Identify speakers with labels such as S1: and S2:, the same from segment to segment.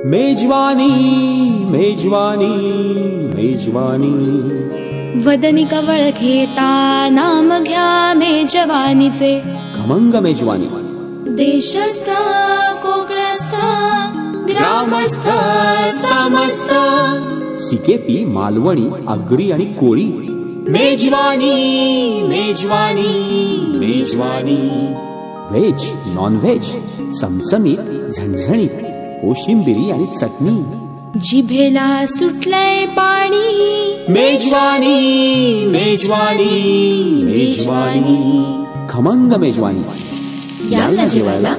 S1: मेजवानी मेजवानी मेजवानी
S2: वदनी कवळ घेता नाम घ्या मेजवानीचे.
S1: खमंग मेजवानी.
S2: देशस्थ कोकणस्थ ग्रामस्थ समस्त
S1: सिकेपी मालवणी आगरी आणि कोळी. मेजवानी मेजवानी मेजवानी. व्हेज नॉन व्हेज चमचमीत झणझणीत कोशिंबिरी आणि चटणी.
S2: जिभेला सुटलंय पाणी.
S1: मेजवानी मेजवानी मेजवानी. खमंग मेजवानी.
S2: याला जेवायला.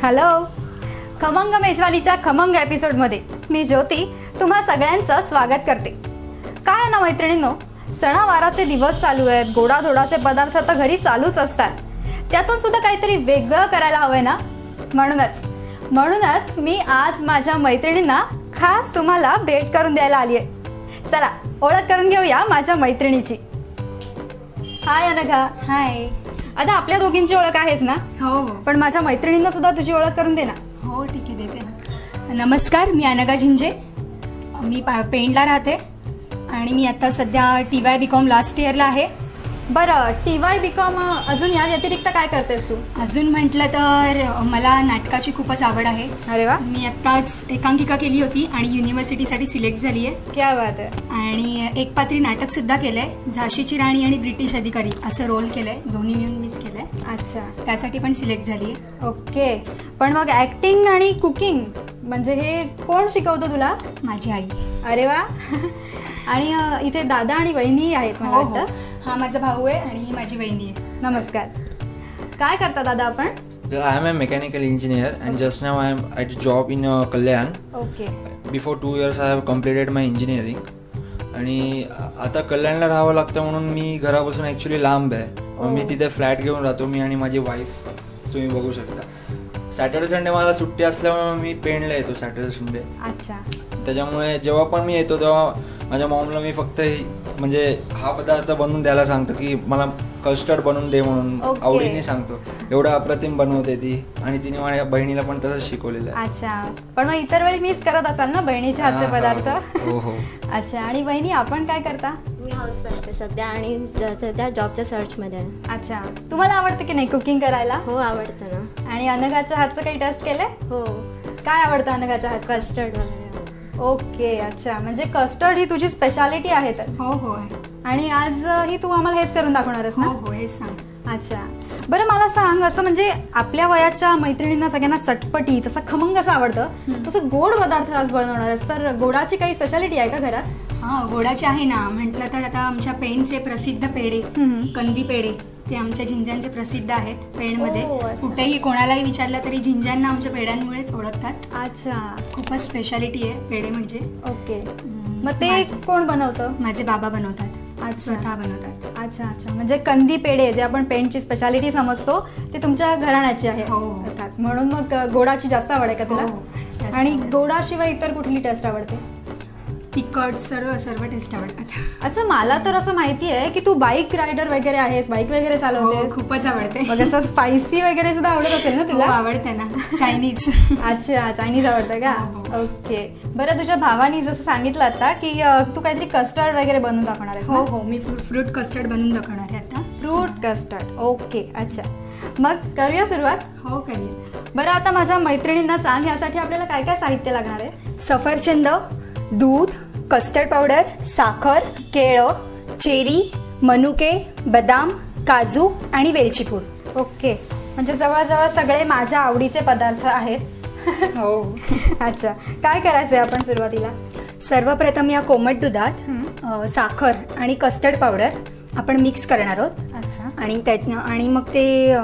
S3: हॅलो, खमंग मेजवानीच्या खमंग एपिसोडमध्ये मी ज्योती तुम्हा सगळ्यांचं स्वागत करते. काय ना मैत्रिणींनो, सणावाराचे दिवस चालू आहेत, गोडाधोडाचे पदार्थ तर घरी चालूच असतात. त्यातून सुद्धा काहीतरी वेगळं करायला हवंय ना. म्हणूनच मी आज माझ्या मैत्रिणींना खास तुम्हाला भेट करून द्यायला आली आहे. चला ओळख करून घेऊया माझ्या मैत्रिणीची. हाय अनघा.
S4: हाय.
S3: आता आपल्या दोघींची ओळख आहेच ना.
S4: हो,
S3: पण माझ्या मैत्रिणींना सुद्धा तुझी ओळख करून दे ना.
S4: हो ठीक आहे, देते ना. नमस्कार, मी अनघा झिंजे. मी पेंडला राहते आणि मी आता सध्या TY BCom लास्ट इयरला आहे.
S3: बरं, TY BCom अजून या व्यतिरिक्त काय करतेस तू?
S4: अजून म्हटलं तर मला नाटकाची खूपच आवड आहे.
S3: अरे वा.
S4: मी आत्ताच एकांकिका केली होती आणि युनिव्हर्सिटीसाठी सिलेक्ट झाली आहे.
S3: क्या बात आहे.
S4: आणि एक पात्री नाटक सुद्धा केलंय, झाशीची राणी आणि ब्रिटिश अधिकारी असं रोल केलंय, दोन्ही मिळून मीच केलंय.
S3: अच्छा,
S4: त्यासाठी पण सिलेक्ट झाली आहे.
S3: ओके. पण मग ऍक्टिंग आणि कुकिंग म्हणजे हे कोण शिकवतं तुला?
S4: माझी आई.
S3: अरे वा. आणि इथे दादा आणि वहिनी आहेत मला वाटतं.
S4: हा माझा भाऊ आहे आणि माझी वहिनी आहे.
S3: नमस्कार. काय करता दादा आपण?
S5: I am a mechanical engineer and just now I am at a job in Kalyan.
S3: Okay.
S5: Before 2 years I have completed my engineering. आणि आता कल्याणला राहावं लागतं म्हणून मी घरापासून ॲक्च्युली लांब आहे. मी तिथे फ्लॅट घेऊन राहतो, मी आणि माझी वाईफ. तुम्ही बघू शकता. सॅटर्डे संडे मला सुट्टी असल्यामुळे मी पेंडला येतो सॅटर्डे संडे.
S3: अच्छा.
S5: त्याच्यामुळे जेव्हा पण मी येतो तेव्हा माझ्या मॉमला मी फक्त म्हणजे हा पदार्थ बनवून द्यायला सांगतो की मला कस्टर्ड बनवून दे म्हणून. आवडीने सांगतो. एवढं अप्रतिम बनवते ती आणि तिने माझ्या बहिणीला पण तसंच शिकवलेलं आहे.
S3: अच्छा. पण मग इतर वेळी मीच करत असाल ना बहिणीच्या हातचे पदार्थ?
S5: हो हो.
S3: अच्छा. आणि बहिणी आपण काय करता?
S6: मी हाऊसवाईफ आहे सध्या आणि सध्या जॉबच्या सर्चमध्ये आहे.
S3: अच्छा. तुम्हाला आवडतं की नाही कुकिंग करायला?
S6: हो, आवडतं ना.
S3: आणि अनघाच्या हातचं काही टेस्ट केलंय?
S6: हो.
S3: काय आवडतं अनघाच्या हात?
S6: कस्टर्ड वगैरे.
S3: ओके. अच्छा, म्हणजे कस्टर्ड ही तुझी स्पेशालिटी आहे तर?
S4: हो हो आहे.
S3: आणि आज ही तू आम्हाला हेच करून दाखवणारच ना?
S4: हो हो, हेच सांग.
S3: अच्छा. बरं मला सांग, असं म्हणजे आपल्या वयाच्या मैत्रिणींना सगळ्यांना चटपटी तसं खमंग असं आवडतं, तसं गोड पदार्थ आज बनवणारच, तर गोडाची काही स्पेशालिटी आहे का घरात?
S4: हा, गोडाची आहे ना. म्हटलं तर आता आमच्या पेंडचे प्रसिद्ध पेढे, कंदी पेढे, ते आमच्या झिंजांचे प्रसिद्ध आहेत पेंडमध्ये. कुठेही कोणालाही विचारलं तरी झिंजांना आमच्या पेढ्यांमुळेच ओळखतात.
S3: अच्छा.
S4: खूपच स्पेशालिटी आहे पेढे म्हणजे.
S3: ओके. मग ते कोण बनवतं?
S4: माझे बाबा बनवतात.
S3: अच्छा.
S4: स्वतः बनवतात.
S3: अच्छा अच्छा. म्हणजे कंदी पेढे जे आपण पेंडची स्पेशालिटी समजतो ते तुमच्या घराण्याची आहे.
S4: हो.
S3: म्हणून मग गोडाची जास्त आवड आहे का तुला?
S4: हो.
S3: आणि गोडाशिवाय इतर कुठली टेस्ट आवडते?
S4: तिखट सर्व टेस्ट आवडतात.
S3: अच्छा. मला तर असं माहिती आहे की तू बाईक रायडर वगैरे आहेस, बाईक वगैरे चालवते.
S4: खूपच आवडते.
S3: मग असं स्पायसी वगैरे सुद्धा आवडत असेल ना तुला?
S4: आवडते ना. चायनीज.
S3: अच्छा, चायनीज आवडतं का? ओके. बरं, तुझ्या भावानी जसं सांगितलं आता की तू काहीतरी कस्टर्ड वगैरे बनवून दाखवणार आहेस?
S4: हो हो, मी फ्रूट कस्टर्ड बनवून दाखवणार आहे आता.
S3: Fruit custard. ओके. अच्छा. मग करूया सुरुवात?
S4: हो, करूया.
S3: बरं, आता माझ्या मैत्रिणींना सांग, यासाठी आपल्याला काय काय साहित्य लागणार आहे?
S4: सफरचंद, दूध, कस्टर्ड पावडर, साखर, केळं, चेरी, मनुके, बदाम, काजू आणि वेलची पूड.
S3: ओके. म्हणजे जवळजवळ सगळे माझ्या आवडीचे पदार्थ आहेत.
S4: हो.
S3: अच्छा. काय करायचंय आपण सुरुवातीला?
S4: सर्वप्रथम या कोमट दुधात साखर आणि कस्टर्ड पावडर आपण मिक्स करणार आहोत.
S3: अच्छा.
S4: आणि मग ते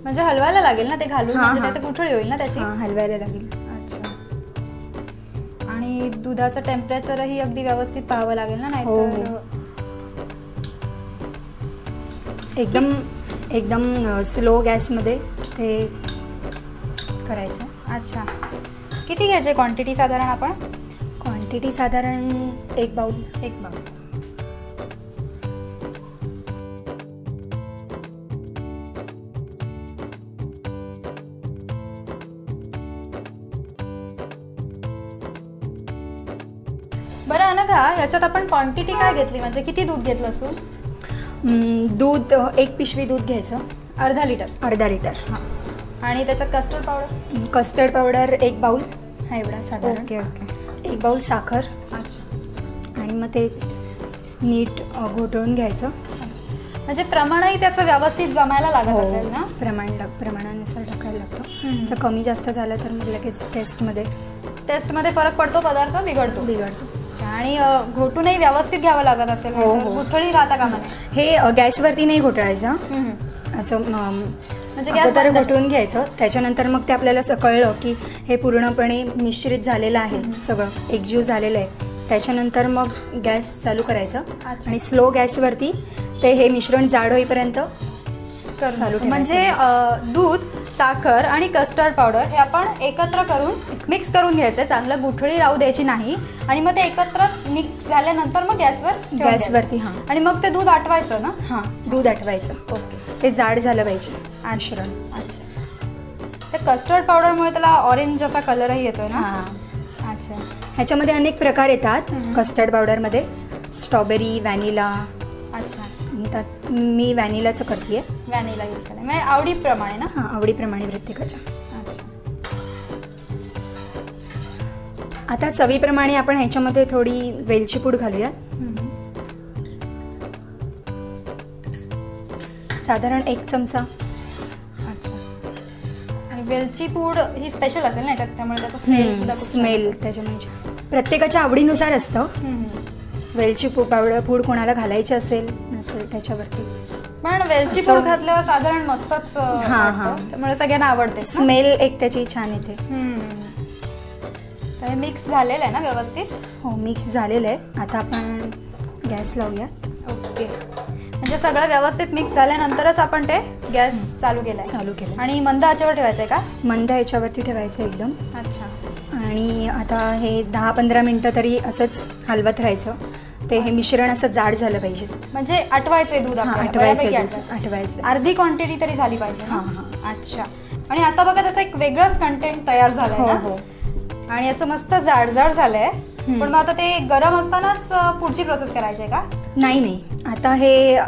S3: म्हणजे हलवायला लागेल ना ते घालून? म्हणजे गुठळी होईल ना त्याची?
S4: हलवायला लागेल.
S3: अच्छा. आणि दुधाचं टेम्परेचरही अगदी व्यवस्थित पाहावं लागेल ना? नाही
S4: एकदम स्लो गॅसमध्ये ते करायचं.
S3: अच्छा. किती घ्यायचे क्वांटिटी साधारण आपण?
S4: क्वांटिटी साधारण 1 बाउल.
S3: बरं अनघा, याच्यात आपण क्वांटिटी काय घेतली, म्हणजे किती दूध घेतलं तू?
S4: दूध 1 पिशवी दूध घ्यायचं,
S3: अर्धा लिटर.
S4: अर्धा लिटर. हां.
S3: आणि त्याच्यात custard powder?
S4: Custard powder 1 bowl हा एवढा साधारण.
S3: Okay okay.
S4: 1 बाउल साखर.
S3: अच्छा.
S4: आणि मग ते नीट घोटळून घ्यायचं.
S3: म्हणजे प्रमाणही त्याचं व्यवस्थित जमायला लागत असेल ना?
S4: प्रमाणानुसार टाकायला लागतं. असं कमी जास्त झालं तर मग लगेच टेस्टमध्ये
S3: फरक पडतो, पदार्थ बिघडतो. आणि घोटूनही व्यवस्थित घ्यावं लागत असेल. गुठळी राहता का म्हणे?
S4: हे गॅसवरती नाही घोटाळायचं, असं म्हणजे अगोदर घोटून घ्यायचं. त्याच्यानंतर मग ते आपल्याला असं कळलं की हे पूर्णपणे मिश्रित झालेलं आहे, सगळं एकजीव झालेलं आहे. त्याच्यानंतर मग गॅस चालू करायचं आणि स्लो गॅसवरती ते हे मिश्रण जाड होईपर्यंत चालू.
S3: म्हणजे दूध, साखर आणि कस्टर्ड पावडर हे आपण एकत्र करून मिक्स करून घ्यायचं, चांगलं गुठळी राहू द्यायची नाही. आणि मग ते एकत्र मिक्स झाल्यानंतर मग
S4: गॅसवरती. हां.
S3: आणि मग ते दूध आटवायचं ना?
S4: हां, दूध आटवायचं. ओके. ते जाड झालं पाहिजे मिश्रण.
S3: अच्छा. ते कस्टर्ड पावडरमुळे त्याला ऑरेंज असा कलरही येतोय ना?
S4: हां. अच्छा. ह्याच्यामध्ये अनेक प्रकार येतात कस्टर्ड पावडरमध्ये, स्ट्रॉबेरी, व्हॅनिला.
S3: अच्छा.
S4: त्यात मी व्हॅनिलाचं करते.
S3: व्हॅनिला यूज केलं म्हणजे आवडीप्रमाणे ना?
S4: हां, आवडीप्रमाणे प्रत्येकाच्या. आता चवीप्रमाणे आपण ह्याच्यामध्ये थोडी वेलची पूड घालूया, साधारण 1 चमचा.
S3: अच्छा. आणि वेलची पूड ही स्पेशल असेल ना याच्यात, त्यामुळे त्याचा
S4: स्मेल त्याच्यामुळे प्रत्येकाच्या आवडीनुसार असतं. वेलची पूड कोणाला घालायची असेल नसेल त्याच्यावरती.
S3: पण वेलची पूड घातल्यावर साधारण मस्तच, त्यामुळे सगळ्यांना आवडते.
S4: स्मेल एक त्याची छान येते.
S3: तर हे मिक्स झालेलं आहे ना व्यवस्थित?
S4: हो, मिक्स झालेलं आहे. आता आपण गॅस लावूया.
S3: ओके. म्हणजे सगळं व्यवस्थित मिक्स झाल्यानंतरच आपण ते गॅस चालू केलं. आणि मंद आचेवर ठेवायचं आहे का?
S4: मंद याच्यावरती ठेवायचं एकदम.
S3: अच्छा.
S4: आणि आता हे 10-15 मिनिटं तरी असंच हलवत राहायचं. ते हे मिश्रण असं जाड झालं पाहिजे.
S3: म्हणजे आटवायचंय दूध?
S4: आटवायचं.
S3: अर्धी क्वांटिटी तरी झाली पाहिजे. हां. अच्छा. आणि आता बघा त्याचं एक वेगळंच कंटेंट तयार झालंय ना? आणि याचं मस्त जाड झालंय. पण मग आता ते गरम असतानाच पुढची प्रोसेस करायची आहे का?
S4: नाही, आता हे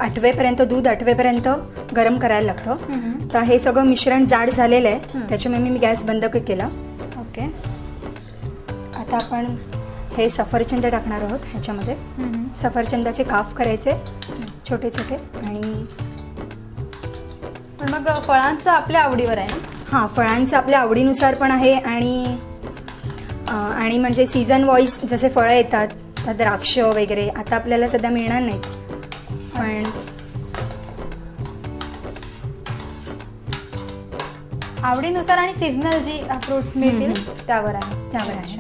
S4: दूध आटवेपर्यंत गरम करायला लागतं. तर हे सगळं मिश्रण जाड झालेलं आहे, त्याच्यामुळे मी गॅस बंद केला.
S3: ओके.
S4: आता आपण हे सफरचंद टाकणार आहोत ह्याच्यामध्ये. सफरचंदाचे काप करायचे छोटे छोटे. आणि
S3: पण मग फळांचं आपल्या आवडीवर आहे ना?
S4: हां, फळांचं आपल्या आवडीनुसार पण आहे. आणि म्हणजे सीझन वाईज जसे फळं येतात, द्राक्ष वगैरे आता आपल्याला सध्या मिळणार नाहीत, पण
S3: आवडीनुसार आणि सीझनल जी फ्रुट्स मिळतील त्यावर आहे.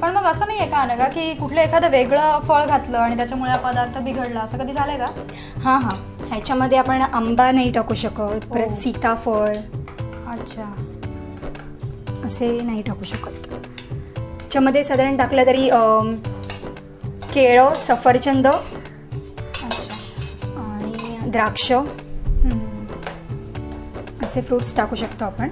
S3: पण मग असं नाहीये का अनघा की कुठलं एखादं वेगळं फळ घातलं आणि त्याच्यामुळे हा पदार्थ बिघडला, असं कधी झालंय का?
S4: हां, ह्याच्यामध्ये आपण आंबा नाही टाकू शकत, परत सीताफळ.
S3: अच्छा.
S4: असे नाही टाकू शकत. त्याच्यामध्ये साधारण टाकलं तरी केळं, सफरचंद आणि द्राक्ष असे फ्रुट्स टाकू शकतो आपण.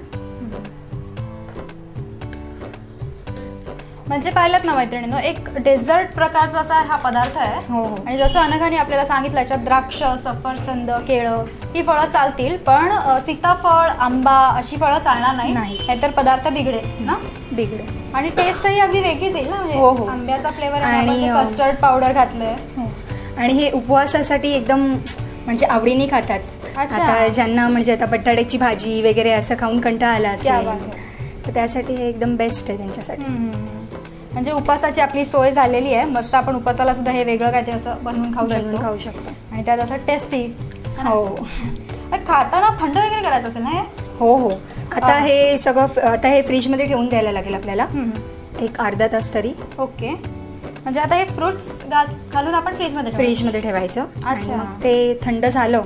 S3: म्हणजे पाहिलं ना मैत्रिणींनो, एक डेझर्ट प्रकारचा असा हा पदार्थ आहे.
S4: हो.
S3: आणि जसं अनघाने आपल्याला सांगितलं याच्यात द्राक्ष, सफरचंद, केळं ही फळं चालतील, पण सीताफळ, आंबा अशी फळं चालणार नाही, नाहीतर पदार्थ बिघडेल ना?
S4: बिघडेल.
S3: आणि टेस्ट ही अगदी वेगळीच येईल ना? म्हणजे आंब्याचा फ्लेवर आणि कस्टर्ड पावडर घातलंय.
S4: आणि हे उपवासासाठी एकदम म्हणजे आवडीने खातात. आता ज्यांना म्हणजे आता बटाट्याची भाजी वगैरे असं खाऊन कंटाळा आला असेल तर त्यासाठी हे एकदम बेस्ट आहे त्यांच्यासाठी.
S3: म्हणजे उपासाची आपली सोय झालेली आहे, मस्त आपण उपासाला सुद्धा हे वेगळं काहीतरी असं बनवून खाऊ शकतो. आणि त्यात असं टेस्टी.
S4: हो.
S3: खाताना थंड वगैरे करायचं असेल ना हे?
S4: हो. आता हे सगळं हे फ्रीजमध्ये ठेवून द्यायला लागेल आपल्याला एक अर्धा तास तरी.
S3: ओके. म्हणजे आता हे फ्रुट्स घालून आपण फ्रीजमध्ये
S4: ठेवायचं. अच्छा. ते थंड झालं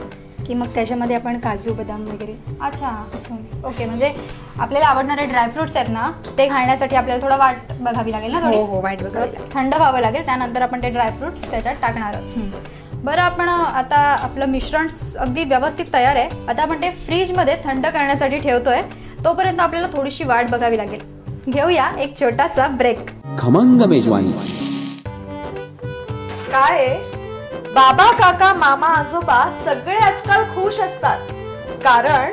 S4: की मग त्याच्यामध्ये आपण काजू, बदाम वगैरे.
S3: अच्छा, असं. ओके. म्हणजे आपल्याला आवडणारे ड्रायफ्रुट्स आहेत ना, ते घालण्यासाठी आपल्याला थोडं वाट बघावी लागेल ना?
S4: हो, वाट बघावी लागेल.
S3: थंड व्हावं लागेल, त्यानंतर आपण ते ड्रायफ्रुट्स त्याच्यात टाकणार आहोत. बरं, आपण आता आपलं मिश्रण अगदी व्यवस्थित तयार आहे. आता आपण ते फ्रीजमध्ये थंड करण्यासाठी ठेवतोय, तोपर्यंत आपल्याला थोडीशी वाट बघावी लागेल. घेऊया एक छोटासा ब्रेक.
S1: खमंग मेजवानी.
S7: काय बाबा काका मामा आजोबा सगळे आजकाल खुश असतात, कारण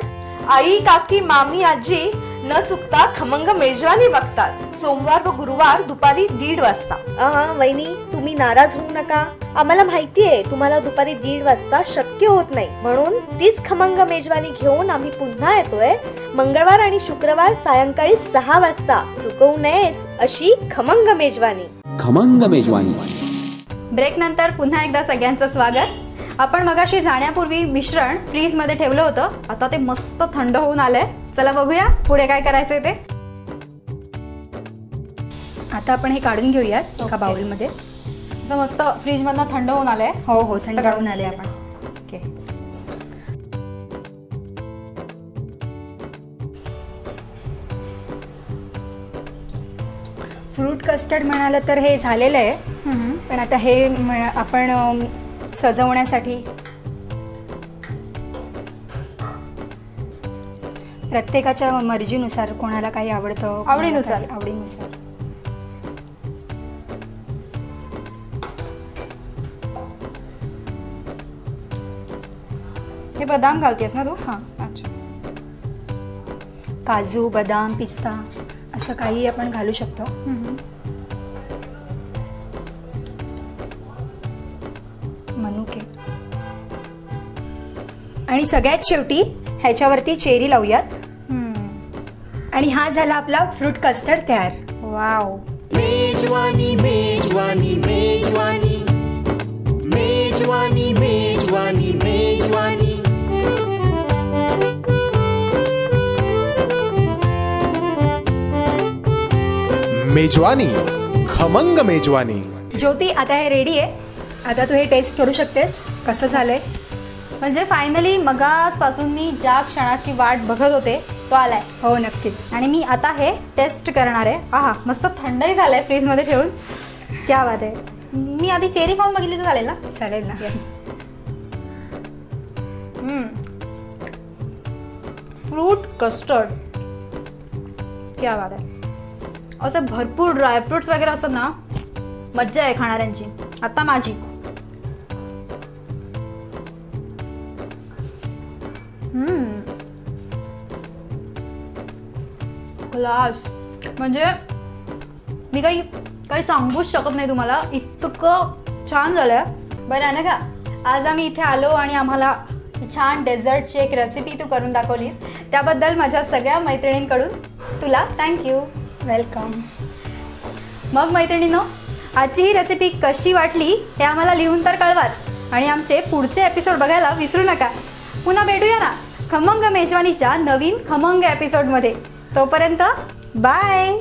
S7: आई काकी मामी आजी न चुकता खमंग मेजवानी बघतात. सोमवार व गुरुवार दुपारी 1:30 वाजता.
S6: वहिनी तुम्ही नाराज होऊ नका. आम्हाला माहितीये तुम्हाला दुपारी 1:30 वाजता शक्य होत नाही, म्हणून तीच खमंग मेजवानी घेऊन आम्ही पुन्हा येतोय मंगळवार आणि शुक्रवार सायंकाळी 6 वाजता. चुकवू नयेच अशी खमंग मेजवानी.
S1: खमंग मेजवानी.
S3: ब्रेक नंतर पुन्हा एकदा सगळ्यांचं स्वागत. आपण मगाशी जाण्यापूर्वी मिश्रण फ्रीज मध्ये ठेवलं होतं, आता ते मस्त थंड होऊन आलंय. चला बघूया पुढे काय करायचंय ते.
S4: आता आपण हे काढून घेऊयात एका बाउलमध्ये.
S3: असं मस्त फ्रीज मधनं थंड होऊन आलंय.
S4: हो हो, थंड काढून आले आपण.
S3: ओके.
S4: फ्रूट कस्टर्ड म्हणालं तर हे झालेलं आहे, पण आता हे आपण सजवण्यासाठी प्रत्येकाच्या मर्जीनुसार, कोणाला काही आवडतं
S3: आवडीनुसार. हे बदाम घालतेस ना तू?
S4: हां, अच्छा. काजू, बदाम, पिस्ता असं काही आपण घालू शकतो. मनुके. आणि सगळ्यात शेवटी ह्याच्यावरती चेरी लावूयात. आणि हा झाला आपला फ्रूट कस्टर्ड तयार.
S3: वाव.
S1: मेजवानी मेजवानी मेजवानी मेजवानी मेजवानी मेजवानी.
S8: मेजवानी खमंग मेजवानी.
S4: ज्योती, आता हे रेडी आहे. आता तू हे टेस्ट करू शकतेस कसं झालंय.
S3: म्हणजे फायनली मगासपासून मी ज्या क्षणाची वाट बघत होते तो आलाय.
S4: हो, नक्कीच.
S3: आणि मी आता हे टेस्ट करणार आहे. आहा, मस्त थंडही झालंय फ्रीज मध्ये ठेवून. क्या बात आहे. मी आधी चेरी खाऊन बघितली तर चालेल ना?
S4: चालेल ना.
S3: फ्रूट कस्टर्ड, क्या बात आहे. असं भरपूर ड्रायफ्रुट्स वगैरे असतात ना, मज्जा आहे खाणाऱ्यांची. आता माझी. क्लास. म्हणजे मी काही सांगूच शकत नाही तुम्हाला, इतकं छान झालंय. बरं आहे ना का, आज आम्ही इथे आलो आणि आम्हाला छान डेझर्टची एक रेसिपी तू करून दाखवलीस, त्याबद्दल माझ्या सगळ्या मैत्रिणींकडून तुला थँक्यू.
S4: वेलकम.
S3: मग मैत्रिणींनो, आजची ही रेसिपी कशी वाटली हे आम्हाला लिहून तर कळवाच. आणि आमचे पुढचे एपिसोड बघायला विसरू नका. पुन्हा भेटूया ना खमंग मेजवानीच्या नवीन खमंग एपिसोडमध्ये. तोपर्यंत बाय.